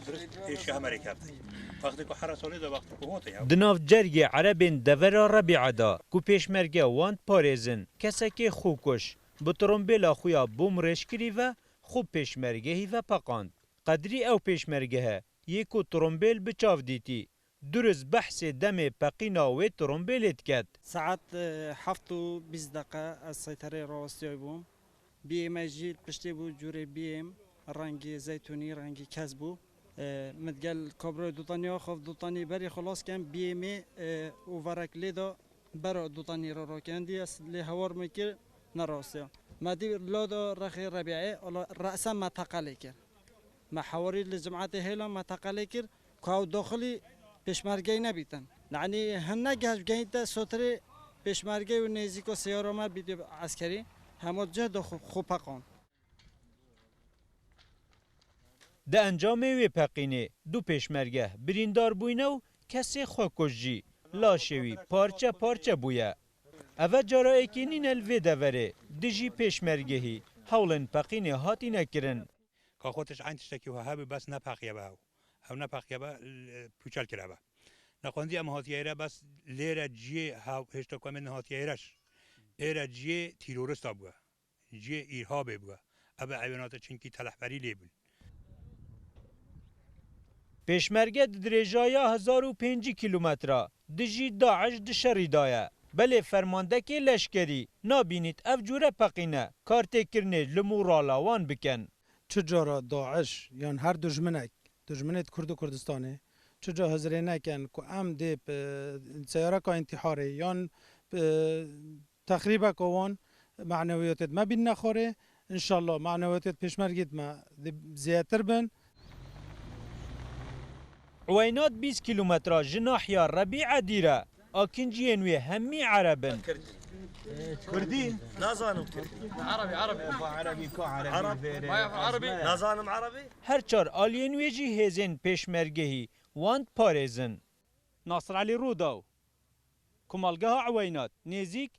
درست ایش امریکا وقتی که هر سالی دا وقتی که هوته یا دناف جرگی عربین دورا ربیع دا کو پیشمرگه واند پارێزن کەسێکی خوکش bi ترومبêla xwe ya bom rêşkirî ve xwe pêşmergehî ve peqand. Qedrî ew pêşmergehe yê ku trombêl bi çav dîtî. Duriz behsê demê peqîna wê trombêlê diket. ساعت 7:20 از سیطره راستیای بوم بیم جیل پشتی بود جوری بیم رنگی زیتونی رنگی کز بو متقل کابرای دوتانی آخف دوتانی بری خلاص کن بیمی و ورک لیدا برا دوتانی را کندی از لی هوار میکر نراستیا مدی لادا رخی ربیعه رأسا ما تقلی کر ما حواری لجماعت هیلا ما تقلی کر که داخلی پشمرگی نبیتن یعنی هنه گهج گهیده سوتری پشمرگی و نزیک و سیاره ما بیدی عسکری همه جه دو خوپقان Di encamê wê peqînê du pêşmerge birîndar bûyne û kesê xwe kuşt jî laşê wî parçe parçe bûye. Ev carayekî nîne li vê deverê di jî pêşmergehî hewlên peqînê hatîne kirin. که خودش عین تشتکی و هبی بس نپخیه به او نپخیه به پوچل کرده به نخوندی ام هاتیه را بس لیره جی ها هشتا کامل هاتیه راش ایره جی تیرورست بوده جی ایرهاب بوده اب عیونات چنکی تلحبری لیبل Pêşmerge di dirêjaya 1005 kilometra di jî Daeş di şerî da ye. Belê fermandekê leşkerî nabînît ev cure peqîne kartêkirinê li mûrala wan bikin. Çucara Daeş yan her dijminê Kurd û Kurdistanê çuca hezirê nekin ku em dê seyareka intîharê yan texrîbeka wan maneviyatê me bîn nexwarê inşallah maneviyatê pêşmergê me zêdetir bin. Eweynat 20 kilometra ji nahiya Rebî'a dîre akinciyên wê hemî Ereb in. كردي نازانم كردي عربي عربي نازانم عربي Her çar aliyên wê jî hêzên pêşmergehî wan parêzin. Nasir Elî Rûdaw, Komalgeha Eweynat, nêzik